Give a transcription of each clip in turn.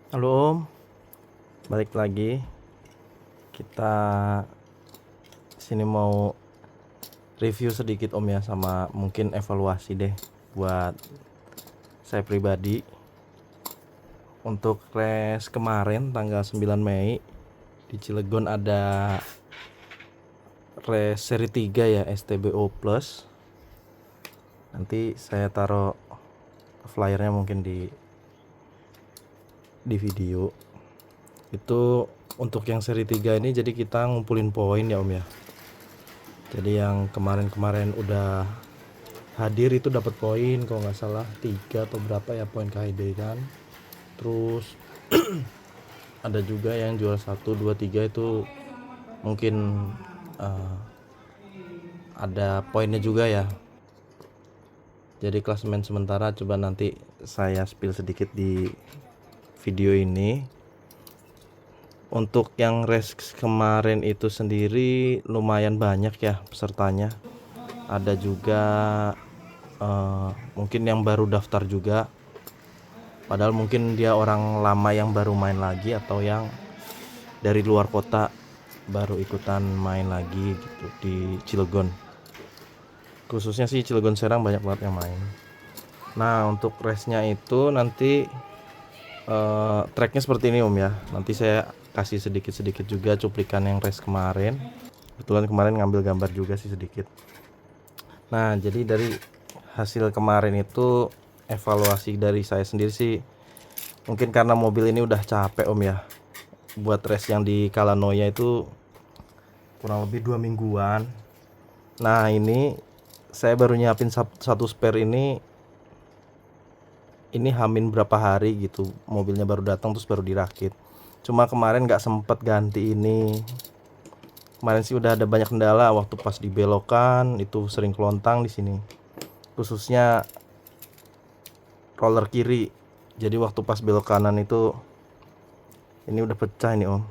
Halo Om, balik lagi. Kita sini mau review sedikit Om ya, sama mungkin evaluasi deh buat saya pribadi. Untuk race kemarin tanggal 9 Mei di Cilegon ada race seri 3 ya, STBO Plus. Nanti saya taruh flyernya mungkin di video. Itu untuk yang seri 3 ini, jadi kita ngumpulin poin ya Om ya. Jadi yang kemarin-kemarin udah hadir itu dapat poin kalau nggak salah 3 atau berapa ya poin KID kan. Terus ada juga yang juara 1, 2, 3 itu mungkin ada poinnya juga ya. Jadi klasemen sementara coba nanti saya spill sedikit di video ini. Untuk yang race kemarin itu sendiri lumayan banyak ya pesertanya. Ada juga mungkin yang baru daftar juga, padahal mungkin dia orang lama yang baru main lagi, atau yang dari luar kota baru ikutan main lagi gitu di Cilegon. Khususnya sih Cilegon Serang banyak banget yang main. Nah untuk race-nya itu nanti tracknya seperti ini Om ya. Nanti saya kasih sedikit-sedikit juga cuplikan yang race kemarin. Kebetulan kemarin ngambil gambar juga sih sedikit. Nah jadi dari hasil kemarin itu, evaluasi dari saya sendiri sih, mungkin karena mobil ini udah capek Om ya. Buat race yang di Kalanoya itu kurang lebih 2 mingguan. Nah ini saya baru nyiapin satu spare ini hamin berapa hari gitu, mobilnya baru datang terus baru dirakit. Cuma kemarin nggak sempet ganti ini. Kemarin sih udah ada banyak kendala waktu pas di belokan, itu sering kelontang di sini, khususnya roller kiri. Jadi waktu pas belok kanan itu ini udah pecah ini Om.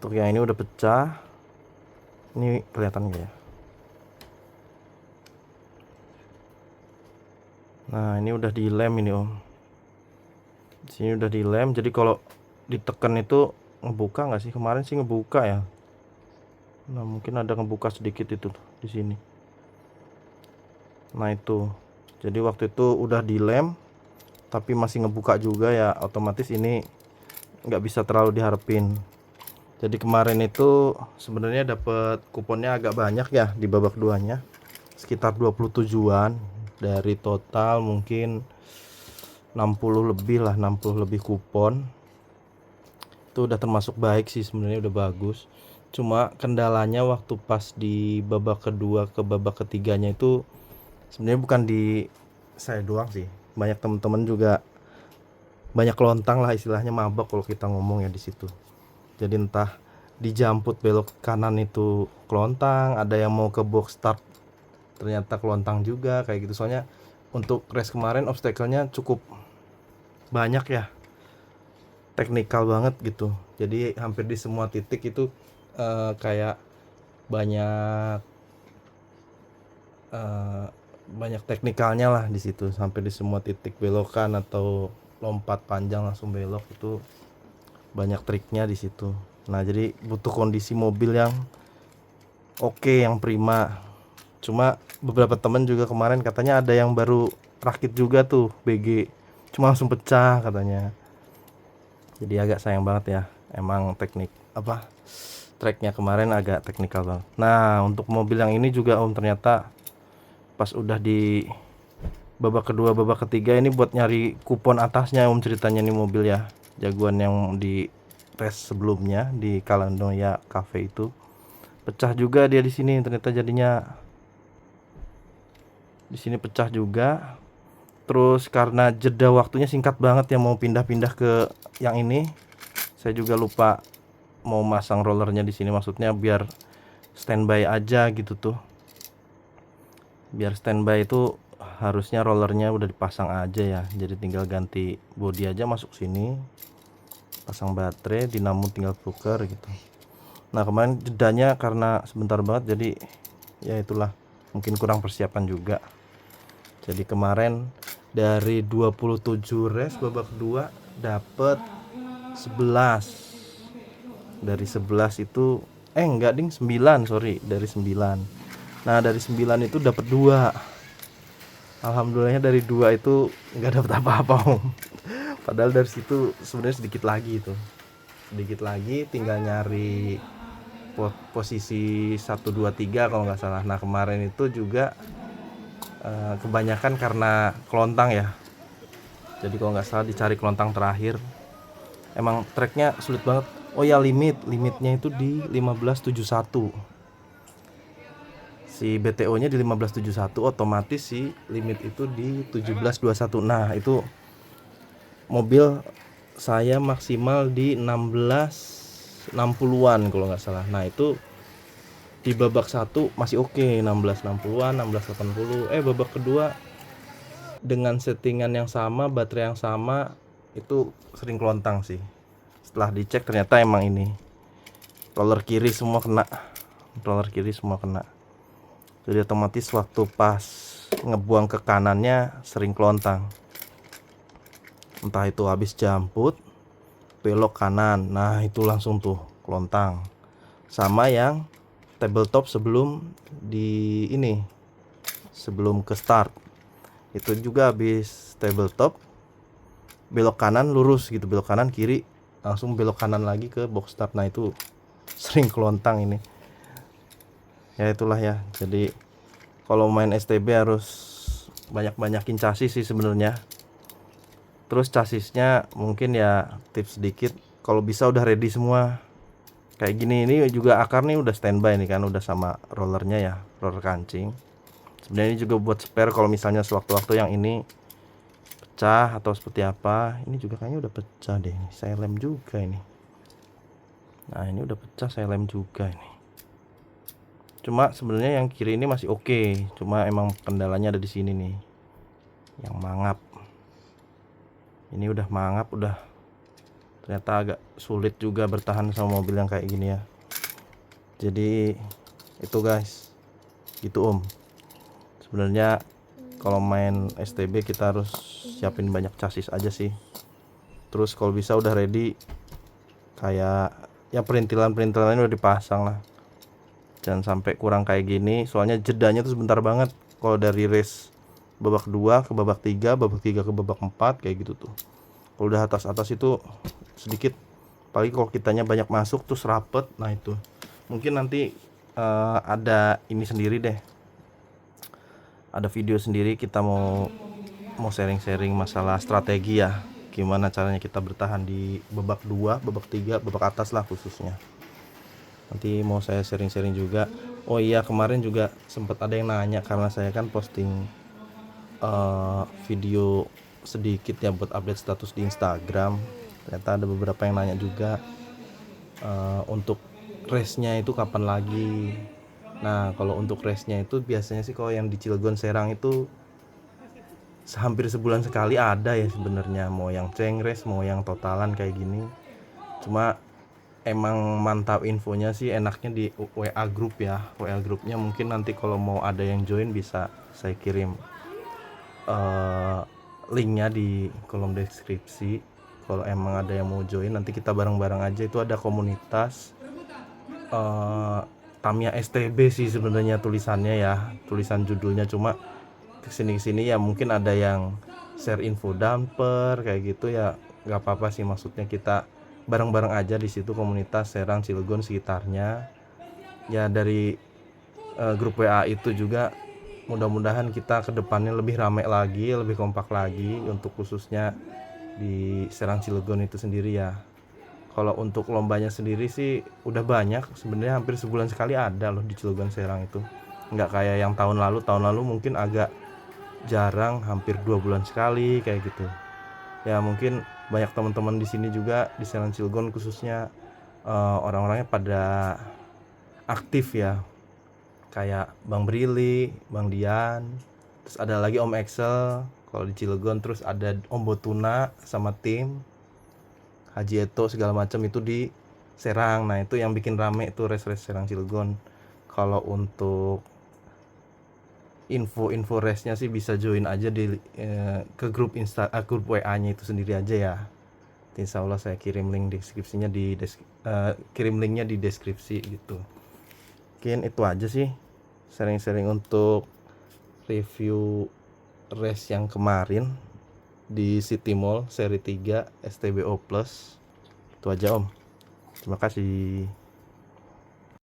Untuk yang ini udah pecah. Ini kelihatan nggak ya? Nah ini udah dilem ini Om. Di sini udah dilem, jadi kalau ditekan itu ngebuka nggak sih? Kemarin sih ngebuka ya. Nah mungkin ada ngebuka sedikit itu tuh di sini. Nah itu, jadi waktu itu udah dilem tapi masih ngebuka juga ya, otomatis ini nggak bisa terlalu diharapin. Jadi kemarin itu sebenarnya dapat kuponnya agak banyak ya di babak keduanya, sekitar 27-an dari total mungkin 60 lebih lah, 60 lebih kupon. Itu udah termasuk baik sih sebenarnya, udah bagus. Cuma kendalanya waktu pas di babak kedua ke babak ketiganya itu sebenarnya bukan di saya doang sih, banyak teman-teman juga banyak lontang lah, istilahnya mabok kalau kita ngomong ya di situ. Jadi entah di jamput belok kanan itu kelontang, ada yang mau ke box start ternyata kelontang juga kayak gitu. Soalnya untuk race kemarin obstacle-nya cukup banyak ya, teknikal banget gitu. Jadi hampir di semua titik itu kayak banyak banyak teknikalnya lah di situ. Sampai di semua titik belokan atau lompat panjang langsung belok itu banyak triknya di situ. Nah jadi butuh kondisi mobil yang oke, yang prima. Cuma beberapa temen juga kemarin katanya ada yang baru rakit juga tuh BG, cuma langsung pecah katanya. Jadi agak sayang banget ya, emang teknik apa, tracknya kemarin agak teknikal banget. Nah untuk mobil yang ini juga Om, ternyata pas udah di babak kedua babak ketiga ini buat nyari kupon atasnya Om, ceritanya nih mobil ya, jagoan yang di race sebelumnya di Kalanoya Cafe itu pecah juga dia di sini, ternyata jadinya di sini pecah juga. Terus karena jeda waktunya singkat banget ya mau pindah-pindah ke yang ini, saya juga lupa mau masang rollernya di sini, maksudnya biar standby aja gitu tuh. Biar standby itu harusnya rollernya udah dipasang aja ya, jadi tinggal ganti bodi aja, masuk sini, pasang baterai, dinamo tinggal tuker gitu. Nah kemarin jedanya karena sebentar banget, jadi ya itulah, mungkin kurang persiapan juga. Jadi kemarin Dari 27 race babak kedua dapet 11. Dari 11 itu enggak ding, 9, sorry, dari 9. Nah, dari 9 itu dapat 2. Alhamdulillahnya dari 2 itu nggak dapat apa-apa, Om. Padahal dari situ sebenarnya sedikit lagi itu. Sedikit lagi tinggal nyari posisi 1 2 3 kalau nggak salah. Nah, kemarin itu juga kebanyakan karena kelontang ya. Jadi kalau nggak salah dicari kelontang terakhir. Emang tracknya sulit banget. Oh ya, limitnya itu di 1571. Si BTO-nya di 1571, otomatis si limit itu di 1721. Nah, itu mobil saya maksimal di 1660-an kalau nggak salah. Nah, itu di babak 1 masih oke, 1660-an, 1680. Babak kedua dengan settingan yang sama, baterai yang sama, itu sering kelontang sih. Setelah dicek ternyata emang ini roller kiri semua kena. Jadi otomatis waktu pas ngebuang ke kanannya sering kelontang. Entah itu habis jemput belok kanan, nah itu langsung tuh kelontang. Sama yang tabletop sebelum sebelum ke start, itu juga habis tabletop belok kanan lurus gitu, belok kanan kiri langsung belok kanan lagi ke box start. Nah, itu sering kelontang ini. Ya itulah ya. Jadi kalau main STB harus banyak-banyakin chassis sih sebenarnya. Terus chassisnya mungkin ya tips sedikit, kalau bisa udah ready semua. Kayak gini, ini juga akar nih udah standby nih kan, udah sama rollernya ya, roller kancing. Sebenarnya ini juga buat spare kalau misalnya sewaktu-waktu yang ini pecah atau seperti apa. Ini juga kayaknya udah pecah deh, saya lem juga ini. Nah, ini udah pecah, saya lem juga ini. Cuma sebenarnya yang kiri ini masih oke, cuma emang kendalanya ada di sini nih, yang mangap. Ini udah mangap, udah ternyata agak sulit juga bertahan sama mobil yang kayak gini ya. Jadi itu guys, gitu Om. Sebenarnya kalau main STB kita harus siapin banyak chassis aja sih. Terus kalau bisa udah ready, kayak ya perintilan-perintilannya udah dipasang lah. Jangan sampai kurang kayak gini, soalnya jedanya tuh sebentar banget. Kalau dari race babak 2 ke babak 3, babak 3 ke babak 4 kayak gitu tuh. Kalau udah atas-atas itu sedikit, apalagi kalau kitanya banyak masuk terus rapet. Nah, itu mungkin nanti ada ini sendiri deh, ada video sendiri, kita mau sharing-sharing masalah strategi ya, gimana caranya kita bertahan di babak 2, babak 3, babak atas lah khususnya. Nanti mau saya sharing-sharing juga. Oh iya, kemarin juga sempat ada yang nanya, karena saya kan posting video sedikit ya buat update status di Instagram. Ternyata ada beberapa yang nanya juga untuk race-nya itu kapan lagi. Nah, kalau untuk race-nya itu biasanya sih kalau yang di Cilegon Serang itu hampir sebulan sekali ada ya sebenarnya, mau yang ceng race mau yang totalan kayak gini. Cuma emang mantap infonya sih enaknya di WA group ya. WA grupnya mungkin nanti kalau mau ada yang join bisa saya kirim linknya di kolom deskripsi. Kalau emang ada yang mau join, nanti kita bareng-bareng aja. Itu ada komunitas Tamiya STB sih sebenarnya tulisannya ya, tulisan judulnya. Cuma kesini ya mungkin ada yang share info damper kayak gitu ya, nggak apa-apa sih. Maksudnya kita bareng-bareng aja di situ, komunitas Serang, Cilegon sekitarnya ya. Dari grup WA itu juga mudah-mudahan kita kedepannya lebih ramai lagi, lebih kompak lagi untuk khususnya di Serang Cilegon itu sendiri ya. Kalau untuk lombanya sendiri sih udah banyak sebenarnya, hampir sebulan sekali ada loh di Cilegon Serang itu. Nggak kayak yang tahun lalu mungkin agak jarang, hampir 2 bulan sekali kayak gitu. Ya mungkin banyak teman-teman di sini juga di Serang Cilegon khususnya orang-orangnya pada aktif ya. Kayak Bang Brili, Bang Dian, terus ada lagi Om Excel kalau di Cilegon, terus ada Om Botuna sama tim Haji Eto segala macam itu di Serang. Nah, itu yang bikin rame itu race Serang Cilegon. Kalau untuk info race-nya sih bisa join aja di ke grup grup WA-nya itu sendiri aja ya. Insya Allah saya kirim link deskripsinya kirim linknya di deskripsi gitu. Mungkin itu aja sih sharing-sharing untuk review race yang kemarin di City Mall seri 3 STBO Plus. Itu aja Om. Terima kasih.